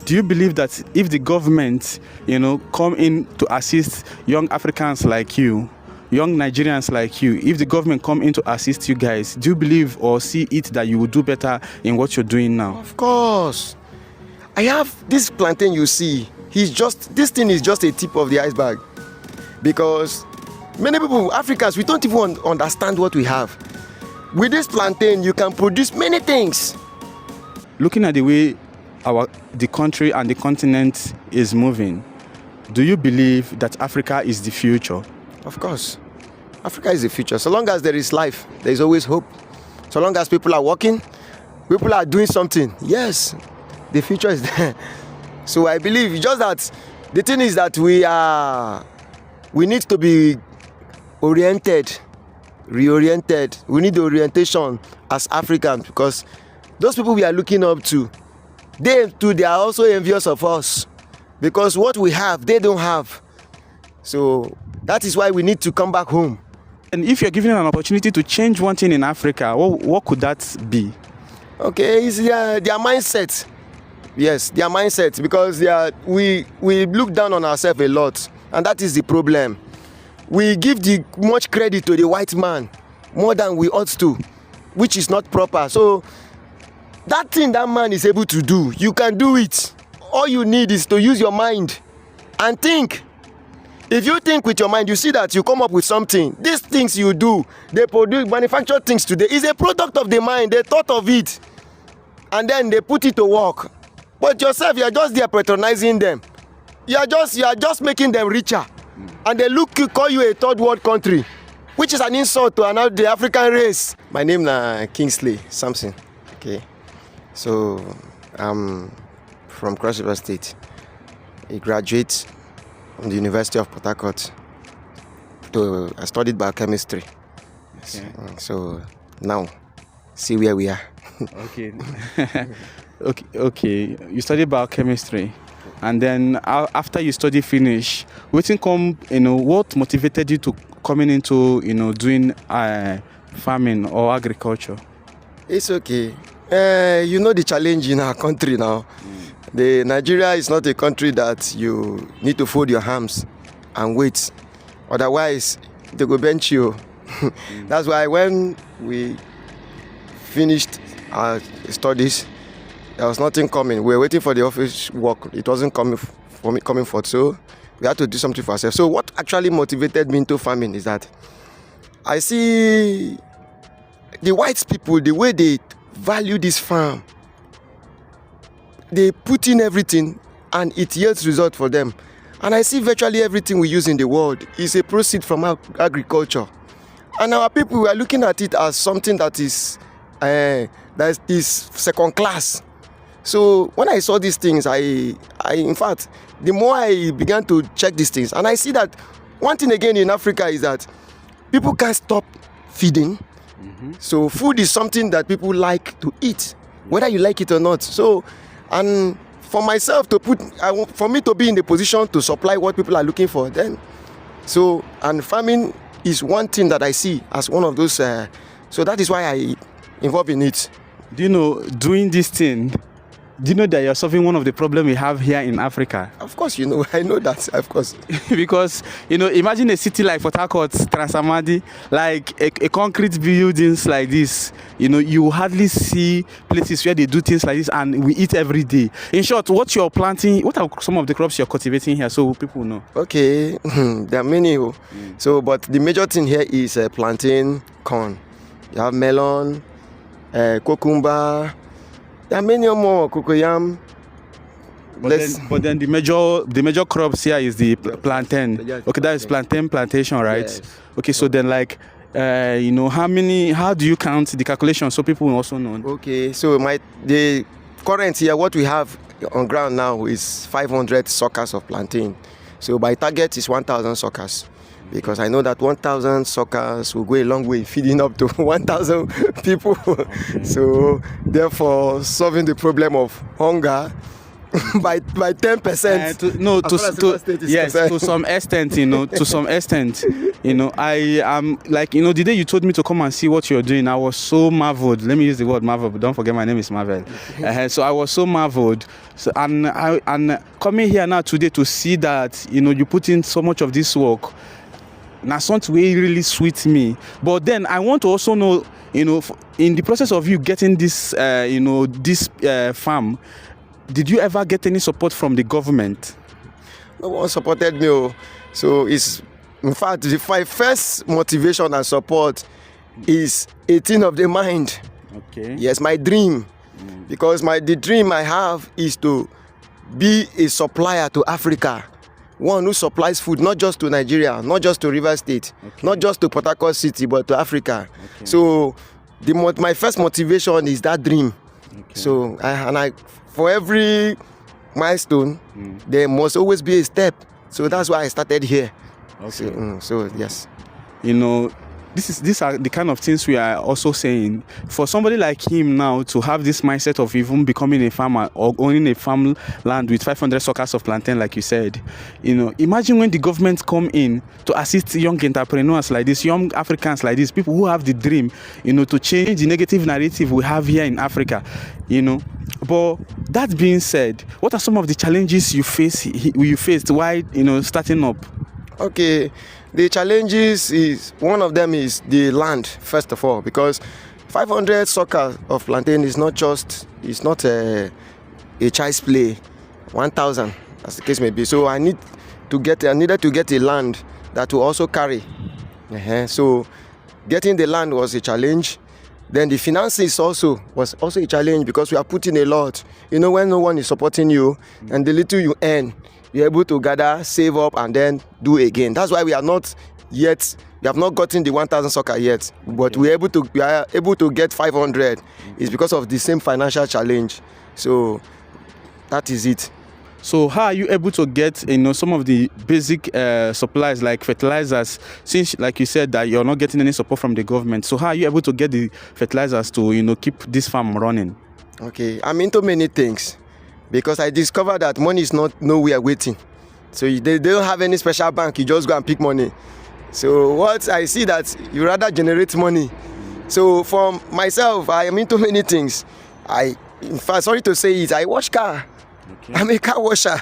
do you believe that if the government, come in to assist young Africans like you, young Nigerians like you, if the government come in to assist you guys, do you believe or see it that you will do better in what you're doing now? Of course. I have this plantain you see. This thing is just a tip of the iceberg. Because many people, Africans, we don't even understand what we have. With this plantain, you can produce many things. Looking at the way the country and the continent is moving, do you believe that Africa is the future? Of course. Africa is the future. So long as there is life, there is always hope. So long as people are working, people are doing something, yes, the future is there. So I believe just that the thing is that we need to be reoriented. We need the orientation as Africans, because those people we are looking up to, they are also envious of us, because what we have, they don't have. So that is why we need to come back home. And if you're given an opportunity to change one thing in Africa, what could that be? Okay, it's their mindset. Yes, their mindset, because we look down on ourselves a lot, and that is the problem. We give much credit to the white man more than we ought to, which is not proper. So that thing that man is able to do, you can do it. All you need is to use your mind and think. If you think with your mind, you see that you come up with something. These things you do, they manufacture things today, is a product of the mind. They thought of it, and then they put it to work. But yourself, you are just there patronizing them. You are just making them richer, and they call you a third world country, which is an insult to the African race. My name is Kingsley Sampson. Okay, so I'm from Cross River State. I graduate from the University of Port Harcourt. I studied biochemistry. Okay. So now, see where we are. Okay. Okay. You studied biochemistry, and then after you study finish, what motivated you to coming into doing farming or agriculture? It's okay. The challenge in our country now. Nigeria is not a country that you need to fold your arms and wait. Otherwise, they go bench you. That's why when we finished our studies, there was nothing coming. We were waiting for the office work. It wasn't coming forth. So we had to do something for ourselves. So what actually motivated me into farming is that I see the white people, the way they value this farm. They put in everything and it yields result for them. And I see virtually everything we use in the world is a proceed from agriculture. And our people, we are looking at it as something that is second class. So when I saw these things, in fact, the more I began to check these things, and I see that one thing again in Africa is that people can't stop feeding. Mm-hmm. So food is something that people like to eat, whether you like it or not. So, and for myself for me to be in the position to supply what people are looking for, and farming is one thing that I see as one of those. So that is why I involve in it. Do you know, doing this thing, do you know that you're solving one of the problems we have here in Africa? Of course, I know that, of course. Because, imagine a city like Port Harcourt, Transamadi, like a concrete buildings like this. You hardly see places where they do things like this, and we eat every day. In short, what you're planting, what are some of the crops you're cultivating here so people know? Okay, there are many. So, but the major thing here is plantain, corn. You have melon, cucumber. There are many more, cocoyam. But then the major crops here is the plantain. Okay, that is plantation, right? Yes. Okay, so then how do you count the calculation so people will also know? Okay, so the current here, what we have on ground now is 500 suckers of plantain. So my target is 1,000 suckers. Because I know that 1,000 suckers will go a long way feeding up to 1,000 people. Okay. So therefore, solving the problem of hunger by 10%. No, As far as Rivers State is yes, concerned. to some extent, to some extent, I am like, the day you told me to come and see what you're doing, I was so marveled. Let me use the word marvel, but don't forget my name is Marvel. So I was so marveled. So and coming here now today to see that you put in so much of this work, now something really sweet me. But then I want to also know, in the process of you getting this, this farm, did you ever get any support from the government? No one supported me. So it's, in fact, my first motivation and support is a thing of the mind. Okay. Yes, my dream. Because the dream I have is to be a supplier to Africa. One who supplies food not just to Nigeria, not just to Rivers State, not just to Port Harcourt City, but to Africa. Okay. So my first motivation is that dream. Okay. So for every milestone, there must always be a step. So that's why I started here. Okay. So yes. These are the kind of things we are also saying. For somebody like him now to have this mindset of even becoming a farmer or owning a farmland with 500 suckers of plantain, like you said, imagine when the government come in to assist young entrepreneurs like this, young Africans like this, people who have the dream, to change the negative narrative we have here in Africa, But that being said, what are some of the challenges you faced while, starting up? Okay. The challenges is, one of them is the land, first of all, because 500 suckers of plantain is not a child's play. 1,000, as the case may be. So I needed to get a land that will also carry. So getting the land was a challenge. Then the finances was also a challenge because we are putting a lot. When no one is supporting you and the little you earn, you're able to gather, save up, and then do again. That's why we have not gotten the 1,000 sucker yet, but we are able to get 500. It's because of the same financial challenge. So that is it. So how are you able to get some of the basic supplies like fertilizers, since like you said that you're not getting any support from the government? So how are you able to get the fertilizers to keep this farm running? Okay, I'm into many things. Because I discovered that money is not nowhere waiting. So they don't have any special bank, you just go and pick money. So what I see that you rather generate money. So for myself, I am into many things. In fact, sorry to say it, I wash car. Okay. I'm a car washer.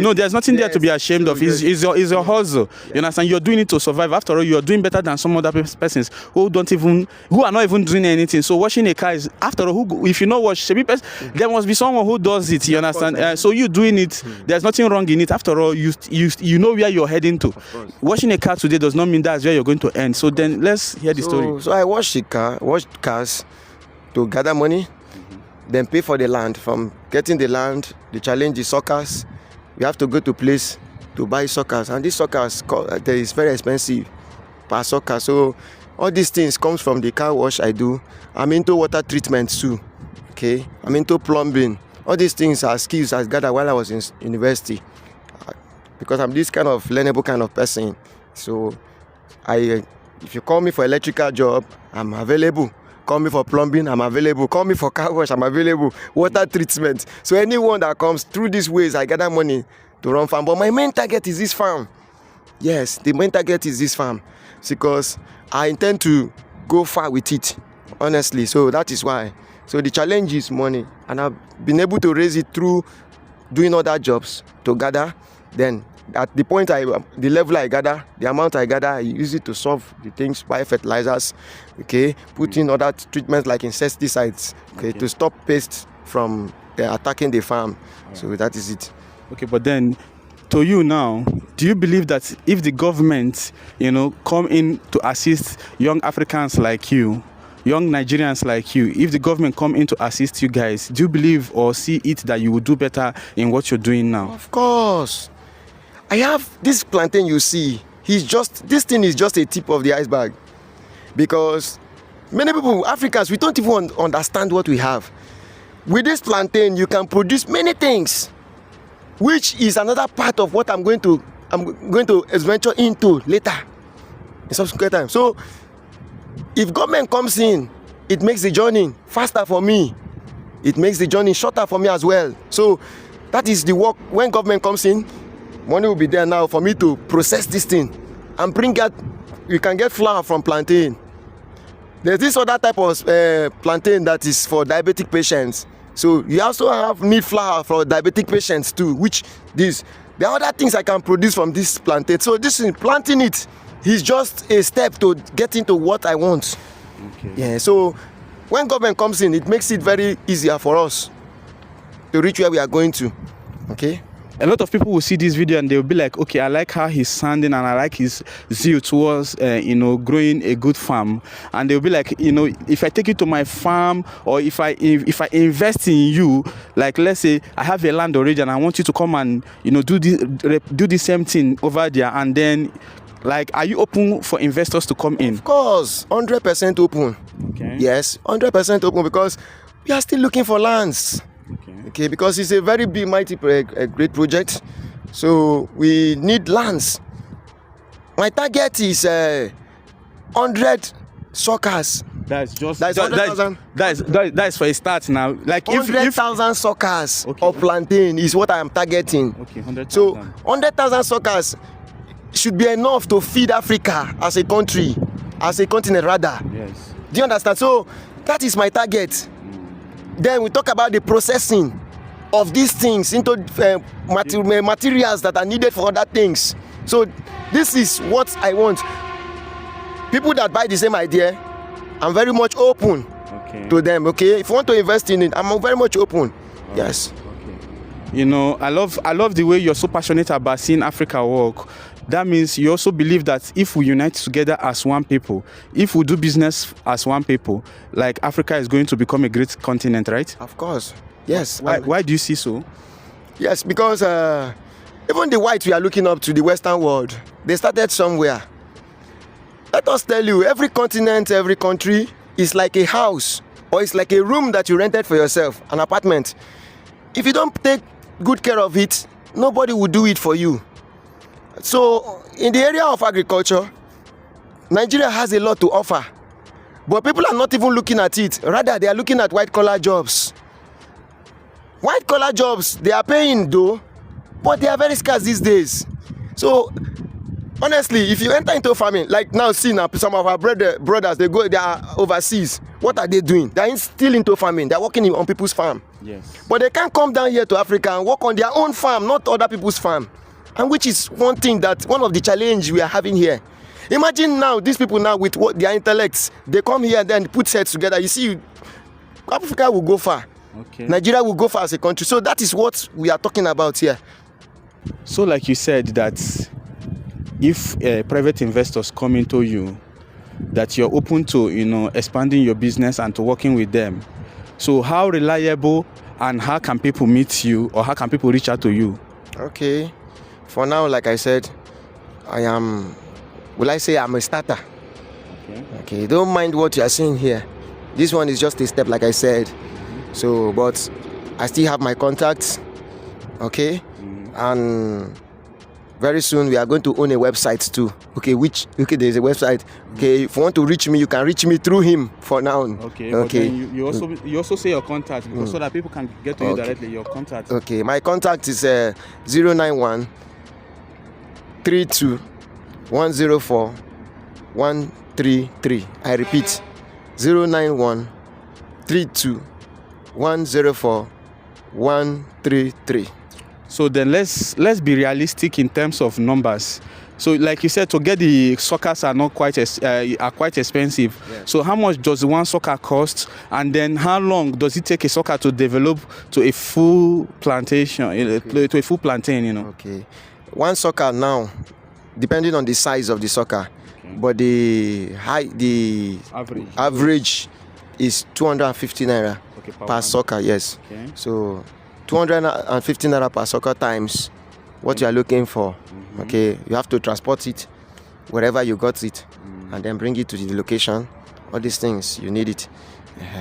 No, there's nothing there to be ashamed of. It's your hustle. You understand? You're doing it to survive. After all, you're doing better than some other persons who are not even doing anything. So washing a car is, after all, if you not wash, there must be someone who does it. You understand? So you doing it. There's nothing wrong in it. After all, you know where you're heading to. Washing a car today does not mean that's where you're going to end. So then let's hear the story. So I washed cars to gather money. Then pay for the land. From getting the land, the challenge is suckers. We have to go to place to buy suckers, and these suckers is very expensive per sucker. So all these things comes from the car wash I do. I'm into water treatment too. Okay, I'm into plumbing. All these things are skills I gathered while I was in university, because I'm this kind of learnable kind of person. So if you call me for electrical job, I'm available. Call me for plumbing, I'm available. Call me for car wash, I'm available. Water treatment. So anyone that comes through these ways, I gather money to run farm. But my main target is this farm. Yes, the main target is this farm. Because I intend to go far with it, honestly. So that is why. So the challenge is money. And I've been able to raise it through doing other jobs to gather. Then at the point the level I gather, the amount I gather, I use it to solve the things, buy fertilizers, okay, put in other treatments like insecticides, okay, to stop pests from attacking the farm. So that is it. Okay, but then to you now, do you believe that if the government, come in to assist young Africans like you, young Nigerians like you, if the government come in to assist you guys, do you believe or see it that you will do better in what you're doing now? Of course. I have this plantain you see. This thing is just a tip of the iceberg. Because many people, Africans, we don't even understand what we have. With this plantain, you can produce many things, which is another part of what I'm going to venture into later in subsequent time. So if government comes in, it makes the journey faster for me. it makes the journey shorter for me as well. So that is the work. When government comes in, money will be there now for me to process this thing and bring out. You can get flour from plantain. There's this other type of plantain that is for diabetic patients. So you also need flour for diabetic patients too, which there are other things I can produce from this plantain. So this is planting it is just a step to get into what I want. Okay. Yeah. So when government comes in, it makes it very easier for us to reach where we are going to. Okay. A lot of people will see this video and they'll be like, okay, I like how he's sounding and I like his zeal towards, growing a good farm. And they'll be like, if I take you to my farm or if I invest in you, like let's say I have a land already and I want you to come and, do the same thing over there. And then, like, are you open for investors to come in? Of course, 100% open. Okay. Yes, 100% open because we are still looking for lands. Okay, because it's a very big, mighty, great project. So we need lands. My target is 100 suckers. That's just that's 100,000. That's for a start now. Like 100,000 suckers of plantain is what I am targeting. Okay, 100,000. So 100,000 suckers should be enough to feed Africa as a country, as a continent rather. Yes. Do you understand? So that is my target. Then we talk about the processing of these things into materials that are needed for other things. So this is what I want. People that buy the same idea, I'm very much open to them. Okay, if you want to invest in it, I'm very much open. Yes. Okay. I love the way you're so passionate about seeing Africa work. That means you also believe that if we unite together as one people, if we do business as one people, like Africa is going to become a great continent, right? Of course. Yes. Why do you see so? Yes, because even the whites we are looking up to, the Western world, they started somewhere. Let us tell you, every continent, every country is like a house or it's like a room that you rented for yourself, an apartment. If you don't take good care of it, nobody will do it for you. So in the area of agriculture, Nigeria has a lot to offer, but people are not even looking at it. Rather, they are looking at white-collar jobs. White-collar jobs, they are paying though, but they are very scarce these days. So honestly, if you enter into farming, like now, see now, some of our brothers, they are overseas. What are they doing? They are still into farming. They are working on people's farm. Yes. But they can't come down here to Africa and work on their own farm, not other people's farm. And which is one of the challenge we are having here. Imagine now, these people now with their intellects, they come here and then put heads together. You see, Africa will go far. Okay. Nigeria will go far as a country. So that is what we are talking about here. So like you said, that if private investors come into you, that you're open to, expanding your business and to working with them. So how reliable and how can people meet you or how can people reach out to you? Okay. For now, like I said, I'm a starter. Okay, don't mind what you are saying here. This one is just a step, like I said. So, but I still have my contacts. Okay, and very soon we are going to own a website too. Okay, there's a website. Okay, if you want to reach me, you can reach me through him for now. Okay. You also say your contact so that people can get to you directly. Your contact. Okay, my contact is 091 32 104 133. I repeat, 091 32 104 133. So then let's be realistic in terms of numbers. So like you said, to get the suckers are quite expensive. Yes. So how much does one sucker cost, and then how long does it take a sucker to develop to a full plantation, to a full plantain? Okay, one sucker now, depending on the size of the sucker, but the average is 250 naira per sucker. Yes. Okay. So 250 naira per sucker times what you are looking for. Okay, you have to transport it wherever you got it and then bring it to the location. All these things, you need it.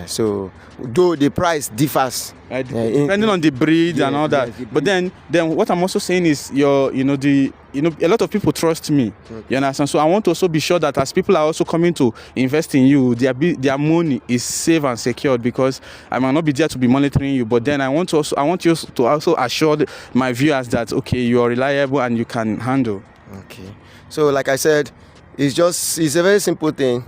So though the price differs, depending on the breed and all that. yes, But then what I'm also saying is a lot of people trust me. You understand? So I want to also be sure that as people are also coming to invest in you, their money is safe and secured, because I might not be there to be monitoring you. But then I want you to also assure my viewers that you are reliable and you can handle. Okay. So like I said, it's a very simple thing.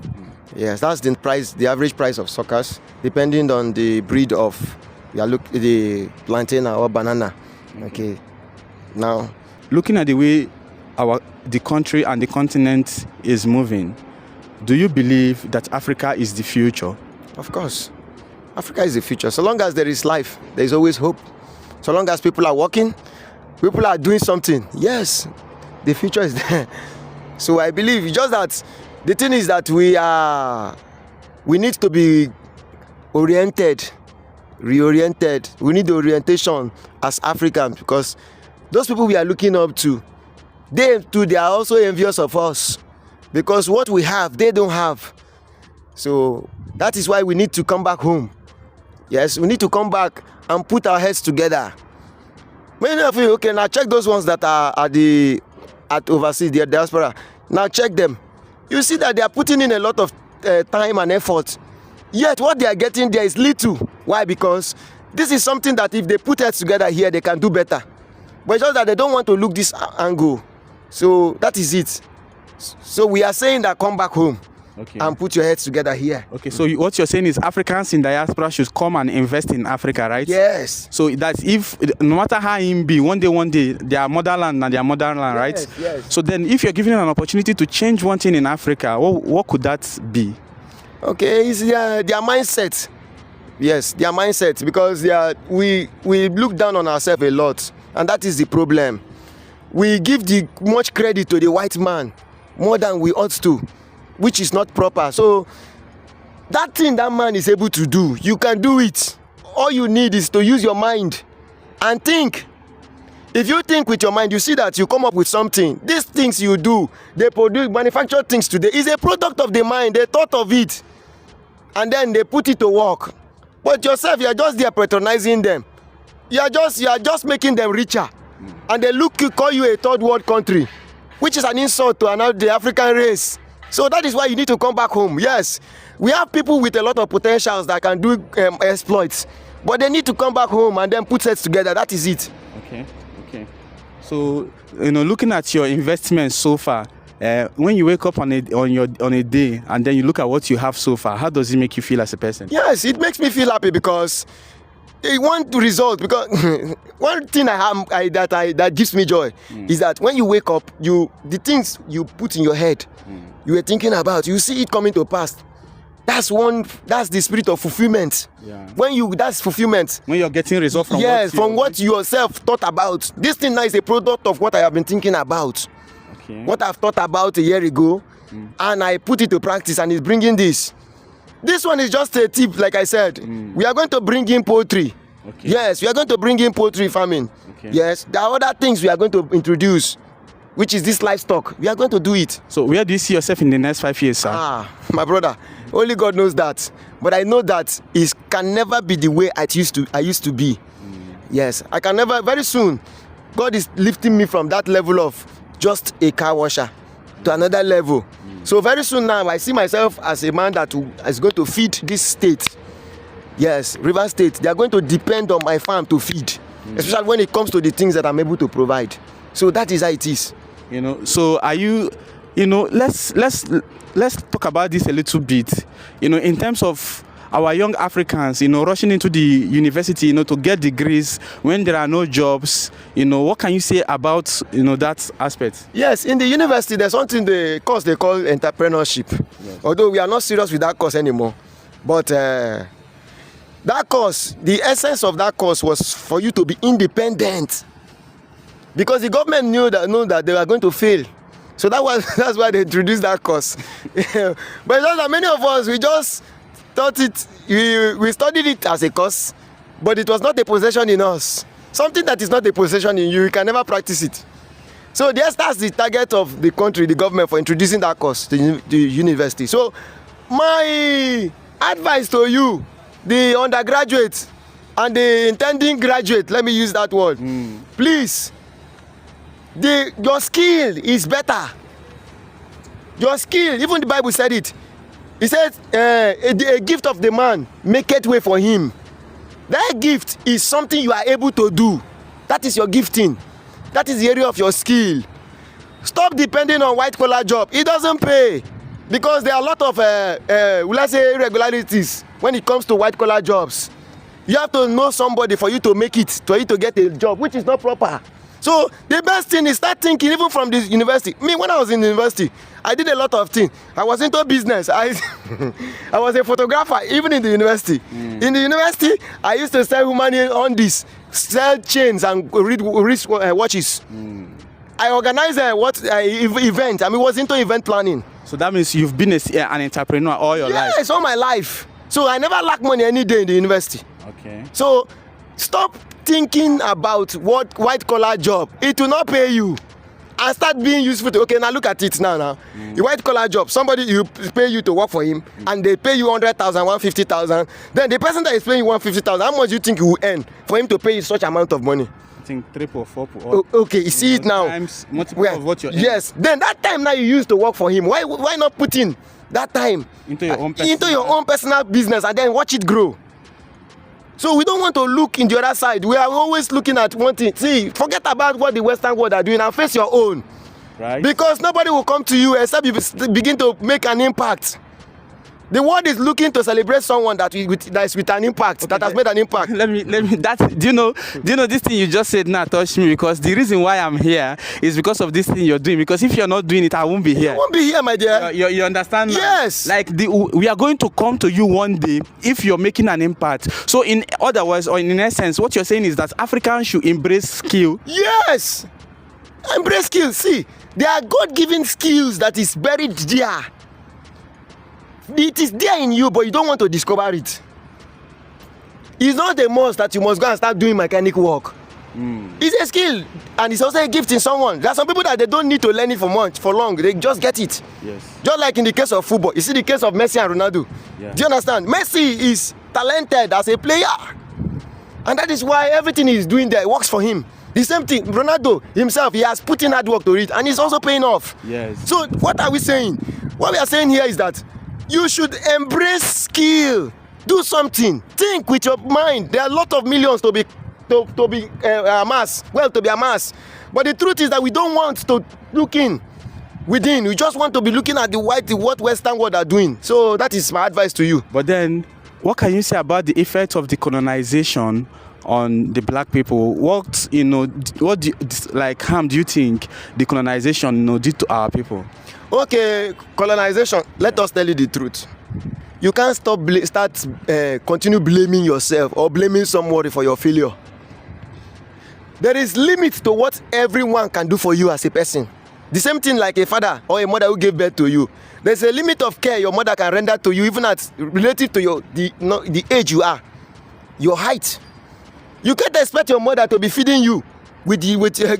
Yes, that's the average price of suckers, depending on the breed of the plantain or banana. Okay. Now, looking at the way the country and the continent is moving, do you believe that Africa is the future? Of course, Africa is the future. So long as there is life, there is always hope. So long as people are working, people are doing something, yes, the future is there. So I believe, just that the thing is that we need to be reoriented. We need the orientation as Africans, because those people we are looking up to, they are also envious of us, because what we have, they don't have. So that is why we need to come back home. Yes, we need to come back and put our heads together. Many of you, now check those ones that are at overseas, the diaspora. Now check them. You see that they are putting in a lot of time and effort. Yet what they are getting there is little. Why? Because this is something that if they put heads together here, they can do better. But it's just that they don't want to look this angle. So that is it. So we are saying that come back home and put your heads together here. Okay, so what you're saying is Africans in diaspora should come and invest in Africa, right? Yes. So that's if, no matter how it be, one day, their motherland and their motherland, right? Yes. So then if you're given an opportunity to change one thing in Africa, what could that be? Okay, it's their mindset. Yes, their mindset, because we look down on ourselves a lot, and that is the problem. We give much credit to the white man more than we ought to, which is not proper. So that thing that man is able to do, you can do it. All you need is to use your mind and think. If you think with your mind, you see that you come up with something. These things you do, they manufacture things today, is a product of the mind. They thought of it, and then they put it to work. But yourself, you are just there patronizing them. You are just making them richer, and they call you a third world country, which is an insult to the African race. So that is why you need to come back home. Yes, we have people with a lot of potentials that can do exploits, but they need to come back home and then put heads together. That is it. Okay. So looking at your investments so far, when you wake up on a day and then you look at what you have so far, how does it make you feel as a person? Yes, it makes me feel happy, because one result, because one thing that gives me joy is that when you wake up, the things you put in your head, you were thinking about, you see it coming to pass. That's the spirit of fulfillment. Yeah. That's fulfillment. When you're getting results from what you yourself thought about. This thing now is a product of what I have been thinking about. Okay. What I've thought about a year ago, and I put it to practice, and it's bringing this. This one is just a tip, like I said. We are going to bring in poultry. Okay. Yes, we are going to bring in poultry farming. Okay. Yes, there are other things we are going to introduce, which is this livestock. We are going to do it. So where do you see yourself in the next 5 years, sir? My brother, only God knows that. But I know that it can never be the way I used to be. Yes, I can never. Very soon, God is lifting me from that level of just a car washer to another level. So very soon now, I see myself as a man that is going to feed this state. Yes, River State. They are going to depend on my farm to feed, especially when it comes to the things that I'm able to provide. So that is how it is. So are you, let's talk about this a little bit. In terms of our young Africans, rushing into the university, to get degrees when there are no jobs, what can you say about, that aspect? Yes, in the university, there's something the course they call entrepreneurship. Yes. Although we are not serious with that course anymore. But that course, the essence of that course was for you to be independent. Because the government knew that they were going to fail. So that's why they introduced that course. But just that many of us, we just thought we studied it as a course, but it was not a possession in us. Something that is not a possession in you can never practice it. So that's the target of the country, the government, for introducing that course to the university. So my advice to you, the undergraduate and the intending graduate, let me use that word. Please, your skill is better. Your skill, even the Bible said it. It said, a gift of the man maketh way for him. That gift is something you are able to do. That is your gifting. That is the area of your skill. Stop depending on white collar job. It doesn't pay. Because there are a lot of, let's say, irregularities when it comes to white collar jobs. You have to know somebody for you to make it, for you to get a job, which is not proper. So the best thing is start thinking even from this university. Me, when I was in university, I did a lot of things. I was into business. I was a photographer even in the university. In the university, I used to sell money on this, sell chains and wrist watches. I organized event. I mean, was into event planning. So that means you've been an entrepreneur all your life? Yes, all my life. So I never lack money any day in the university. Okay. So stop thinking about what white collar job. It will not pay you. And start being useful to, okay, now look at it now. The white collar job, somebody you pay you to work for him and they pay you 100,000, 150,000. Then the person that is paying you 150,000, how much do you think you will earn for him to pay you such amount of money? I think 3 or 4. Okay, you see it now. Times multiple of what you're earning. Yes. Then that time now you used to work for him. Why not put in that time into your own personal business and then watch it grow? So we don't want to look in the other side. We are always looking at one thing. See, forget about what the Western world are doing and face your own. Right. Because nobody will come to you except you begin to make an impact. The world is looking to celebrate someone that is with an impact, that has made an impact. Let me do you know this thing you just said now touched me, because the reason why I'm here is because of this thing you're doing. Because if you're not doing it, I won't be here. You won't be here, my dear. You understand? Yes. Like we are going to come to you one day if you're making an impact. So in other words, or in essence, what you're saying is that Africans should embrace skill. Yes. Embrace skills. See, there are God-given skills that is buried there. It is there in you, but you don't want to discover it. It's not a must that you must go and start doing mechanic work. It's a skill, and it's also a gift in someone. There are some people that they don't need to learn it for long. They just get it. Yes. Just like in the case of football. You see the case of Messi and Ronaldo. Yeah. Do you understand? Messi is talented as a player. And that is why everything he's doing there works for him. The same thing, Ronaldo himself, he has put in hard work to it, and it's also paying off. Yes. So what are we saying? What we are saying here is that you should embrace skill. Do something. Think with your mind. There are a lot of millions to be amassed. Well, to be amassed. But the truth is that we don't want to look within. We just want to be looking at what Western world are doing. So that is my advice to you. But then, what can you say about the effect of the colonization on the black people? What harm do you think the colonization did to our people? Okay, colonization. Let us tell you the truth. You can't continue blaming yourself or blaming somebody for your failure. There is limit to what everyone can do for you as a person. The same thing like a father or a mother who gave birth to you. There's a limit of care your mother can render to you, even relative to the age you are, your height. You can't expect your mother to be feeding you with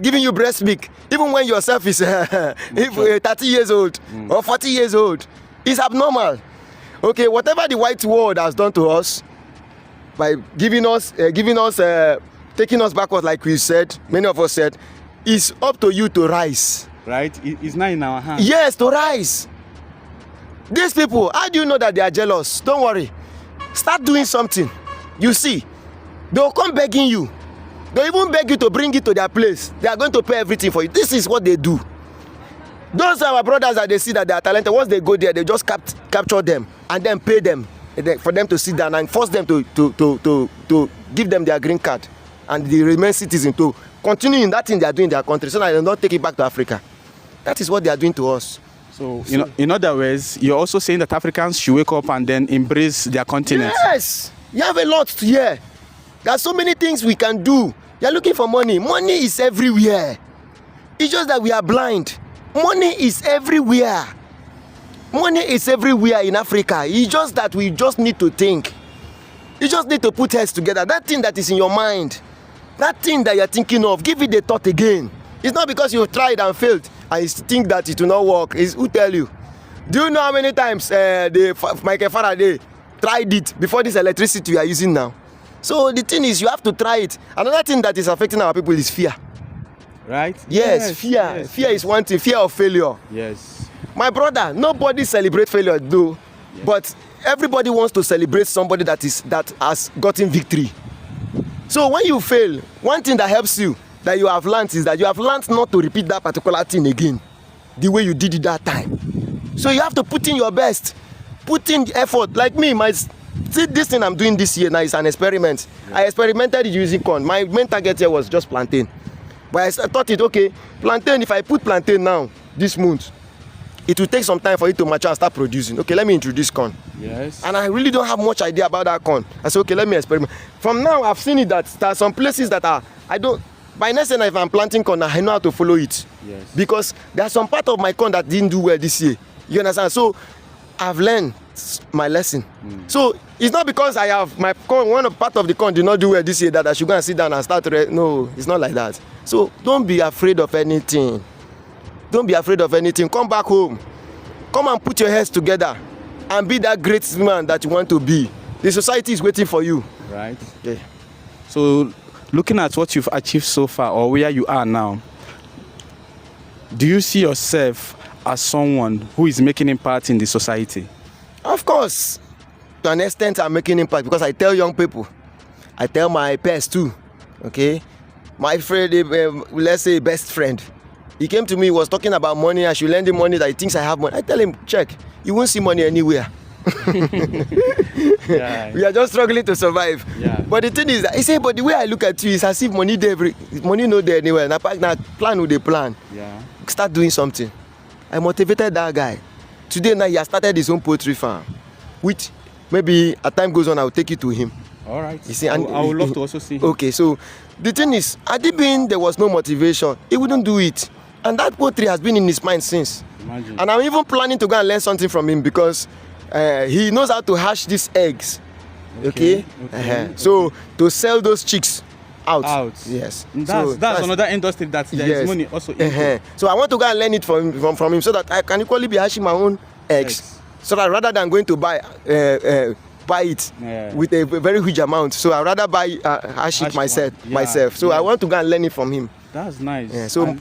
giving you breast milk, even when yourself is 30 years old or 40 years old. It's abnormal. Okay, whatever the white world has done to us by taking us backwards, like we said, many of us said, it's up to you to rise. Right? It's not in our hands. Yes, to rise. These people, how do you know that they are jealous? Don't worry. Start doing something. You see, they'll come begging you. They'll even beg you to bring it to their place. They are going to pay everything for you. This is what they do. Those are our brothers that they see that they are talented. Once they go there, they just capture them and then pay them for them to sit down and force them to give them their green card and the remain citizen to continue in that thing they are doing in their country, so that they don't take it back to Africa. That is what they are doing to us. So, in other words, you're also saying that Africans should wake up and then embrace their continent. Yes, you have a lot to hear. There are so many things we can do. You're looking for money. Money is everywhere. It's just that we are blind. Money is everywhere. Money is everywhere in Africa. It's just that we just need to think. You just need to put heads together. That thing that is in your mind, that thing that you're thinking of, give it a thought again. It's not because you've tried and failed and you think that it will not work. It's who tell you? Do you know how many times Michael Faraday tried it before this electricity we are using now. So the thing is, you have to try it. Another thing that is affecting our people is fear. Right? Yes, fear. Yes, fear is one thing. Fear of failure. Yes. My brother, nobody celebrate failure though, but everybody wants to celebrate somebody that has gotten victory. So when you fail, one thing that helps you, that you have learned, is that you have learned not to repeat that particular thing again, the way you did it that time. So you have to put in your best, put in the effort. Like me, see, this thing I'm doing this year now is an experiment. Yeah. I experimented using corn. My main target here was just plantain. But I thought okay, plantain, if I put plantain now, this month, it will take some time for it to mature and start producing. Okay, let me introduce corn. Yes. And I really don't have much idea about that corn. I said, okay, let me experiment. From now, I've seen it that there are some places that by next time if I'm planting corn, I know how to follow it. Yes. Because there are some part of my corn that didn't do well this year. You understand? So I've learned my lesson. So it's not because I have my corn, part of the corn did not do well this year that I should go and sit down and start. No, it's not like that. So don't be afraid of anything. Don't be afraid of anything. Come back home. Come and put your heads together and be that great man that you want to be. The society is waiting for you. Right. Yeah. So looking at what you've achieved so far or where you are now, do you see yourself as someone who is making impact in the society? Of course. To an extent, I'm making impact because I tell young people. I tell my peers too. Okay? My friend, let's say best friend. He came to me, he was talking about money. I should lend him money that he thinks I have money. I tell him, check. You won't see money anywhere. Yeah. We are just struggling to survive. Yeah. But the thing is that he said, but the way I look at you is as if money there, money no there anywhere. Now plan with the plan. Yeah. Start doing something. I motivated that guy. Today now he has started his own poultry farm, which maybe as time goes on I will take you to him. All right. You see, I would love to also see him. Okay, so the thing is, had it been there was no motivation, he wouldn't do it. And that poultry has been in his mind since. Imagine. And I'm even planning to go and learn something from him because he knows how to hatch these eggs. Okay. So to sell those chicks out. Yes. That's another industry that there is money also in. So I want to go and learn it from him so that I can equally be hatching my own eggs. So that rather than going to buy it with a very huge amount, so I'd rather hash it myself. So I want to go and learn it from him. That's nice. Yeah, so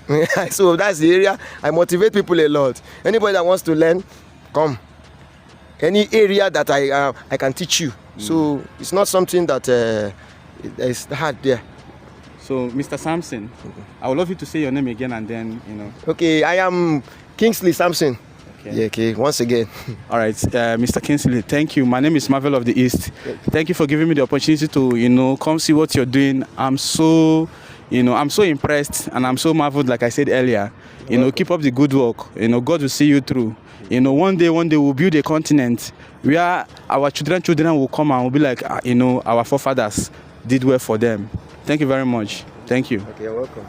so that's the area I motivate people a lot. Anybody that wants to learn, come. Any area that I can teach you. So it's not something that is hard there. So Mr. Sampson, I would love you to say your name again and then Okay, I am Kingsley Sampson. Okay. Yeah, okay, once again. All right, Mr. Kingsley, thank you. My name is Marvel of the East. Thank you for giving me the opportunity to, come see what you're doing. I'm so impressed and I'm so marveled, like I said earlier. Keep up the good work. God will see you through. One day we'll build a continent where our children will come and will be like, our forefathers did well for them. Thank you very much. Thank you. Okay, you're welcome.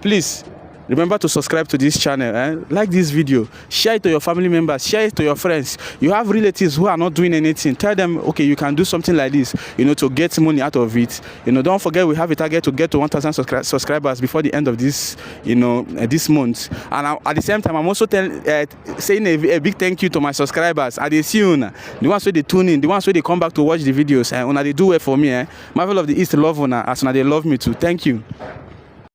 Please, remember to subscribe to this channel, like this video, share it to your family members, share it to your friends. You have relatives who are not doing anything. Tell them, okay, you can do something like this, to get money out of it. Don't forget we have a target to get to 1,000 subscribers before the end of this, this month. And at the same time, I'm also saying a big thank you to my subscribers. I see you, the ones where they tune in, the ones where they come back to watch the videos, and they do it for me. Marvel of the East love as they love me too. Thank you.